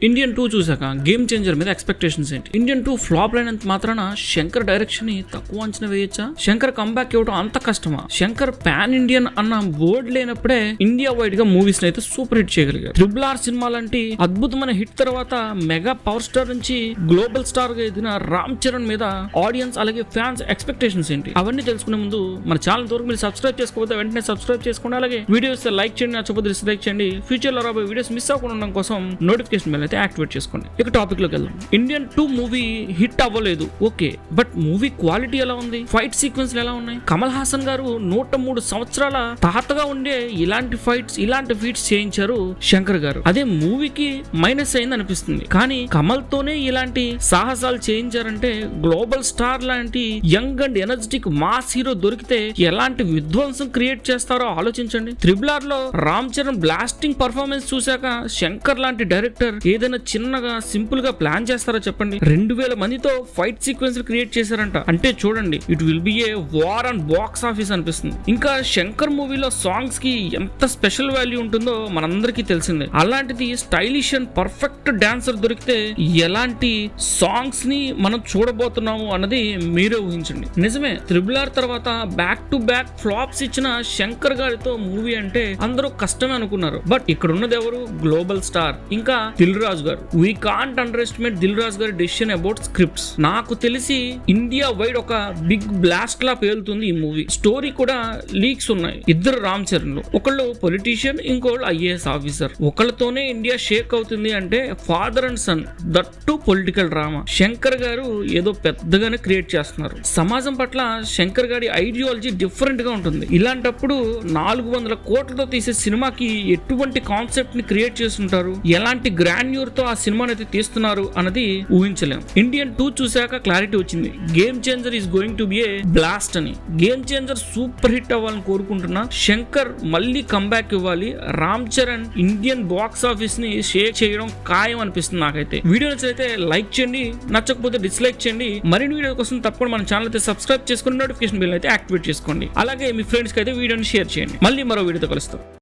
Indian 2 చూసాక game changer మీద expectations ఏంటి? ఇండియన్ 2 ఫ్లాప్ అయినంత మాత్రాన శంకర్ డైరెక్షన్ ని తక్కువ అంచనా వేయొచ్చా? శంకర్ కంబ్యాక్ ఇవ్వడం అంత కష్టమా? శంకర్ పాన్ ఇండియన్ అన్న బోర్డు లేనప్పుడే ఇండియా వైడ్ గా మూవీస్ అయితే సూపర్ హిట్ చేయగలిగారు. RRR సినిమా లాంటి అద్భుతమైన హిట్ తర్వాత మెగా పవర్ స్టార్ నుంచి గ్లోబల్ స్టార్ గా ఎదిగిన రామ్ చరణ్ మీద ఆడియన్స్ అలాగే ఫ్యాన్స్ ఎక్స్పెక్టేషన్స్ ఏంటి? అవన్నీ తెలుసుకునే ముందు మన ఛానల్ వరకు మీరు సబ్స్క్రైబ్ చేసుకోకపోతే వెంటనే సబ్స్క్రైబ్ చేసుకోండి. అలాగే వీడియోస్ లైక్ చేయండి, నచ్చకపోతే డిస్లైక్ చేయండి. ఫ్యూచర్ లో రాబోయే వీడియోస్ మిస్ అవ్వకుండా ఉండడం కోసం నోటిఫికేషన్ బెల్ అయితే యాక్టివేట్ చేసుకోండి. ఇక టాపిక్ లోకి వెళ్దాం. ఇండియన్ 2 మూవీ హిట్ అవ్వలేదు, ఓకే, బట్ మూవీ క్వాలిటీ ఎలా ఉంది? ఫైట్ సీక్వెన్స్ ఎలా ఉన్నాయి? కమల్ హాసన్ గారు 103 సంవత్సరాల తాతగా ఉండే ఇలాంటి ఫీట్స్ చేయించారు శంకర్ గారు. అదే మూవీకి మైనస్ అయింది అనిపిస్తుంది. కానీ కమల్ తోనే ఇలాంటి సాహసాలు చేయించారంటే గ్లోబల్ స్టార్ లాంటి young and energetic mass hero దొరికితే ఎలాంటి విధ్వంసం క్రియేట్ చేస్తారో ఆలోచించండి. RRR లో రామ్ చరణ్ బ్లాస్టింగ్ పర్ఫార్మెన్స్ చూశాక శంకర్ లాంటి డైరెక్టర్ ఏదైనా చిన్నగా సింపుల్ గా ప్లాన్ చేస్తారో చెప్పండి? 2000 మందితో ఫైట్ సీక్వెన్స్ క్రియేట్ చేశారంట. అంటే చూడండి, it will be a war and box office అనిపిస్తుంది. ఇంకా శంకర్ మూవీలో సాంగ్స్ కి ఎంత స్పెషల్ వాల్యూ ఉంటుందో మనందరికీ తెలిసిందే. అలాంటిది స్టైలిష్ అండ్ పర్ఫెక్ట్ డాన్సర్ దొరికితే ఎలాంటి సాంగ్స్ ని మనం చూడబోతున్నాము అన్నది మీరే ఊహించండి. నిజమే, RRR తర్వాత బ్యాక్ టు బ్యాక్ ఫ్లాప్స్ ఇచ్చిన శంకర్ గారితో మూవీ అంటే అందరూ కష్టమే అనుకున్నారు. బట్ ఇక్కడ ఉన్నది ఎవరు? గ్లోబల్ స్టార్ ఇంకా దిల్ రాజు గారు. We can't underestimate Dil Raju గారి డెసిషన్ అబౌట్ స్క్రిప్ట్స్. నాకు తెలిసి ఇండియా వైడ్ ఒక బిగ్ బ్లాస్ట్ లా పేలుతుంది ఈ మూవీ. స్టోరీ కూడా లీక్స్ ఉన్నాయి. ఇద్దరు రామ్ చరణ్లు, ఒకళ్ళు పొలిటీషియన్, ఇంకోళ్ళు IAS ఆఫీసర్. ఒకళ్ళతోనే ఇండియా షేక్ అవుతుంది అంటే father and son, that too political drama. Shankar garu ఏదో పెద్దగానే క్రియేట్ చేస్తున్నారు. సమాజం పట్ల శంకర్ గారి ఐడియాలజీ డిఫరెంట్ గా ఉంటుంది. ఇలాంటప్పుడు 400 కోట్లతో తీసే సినిమాకి ఎటువంటి కాన్సెప్ట్ ని క్రియేట్ చేస్తుంటారు, ఎలాంటి గ్రాన్యూర్ తో ఆ సినిమాని అయితే తీస్తున్నారు అన్నది ఊహించలేం. ఇండియన్ 2 చూశాక క్లారిటీ వచ్చింది. Game changer is going to be A blast అని. గేమ్ చేంజర్ సూపర్ హిట్ అవ్వాలని కోరుకుంటున్నా. శంకర్ మళ్ళీ కంబ్యాక్ ఇవ్వాలి. Ram Charan Indian box office ని షేక్ చేయడం ఖాయం అనిపిస్తుంది నాకైతే. వీడియో నచ్చితే లైక్ చేయండి, నచ్చకపోతే డిస్లైక్ చేయండి. మరిన్ని వీడియో కోసం తప్పకుండా మన ఛానల్ అయితే సబ్స్క్రైబ్ చేసుకుని నోటిఫికేషన్ బెల్ అయితే యాక్టివేట్ చేసుకోండి. అలాగే మీ ఫ్రెండ్స్ కి అయితే వీడియోని షేర్ చేయండి. మళ్ళీ మరో వీడియోతో కలుస్తాం.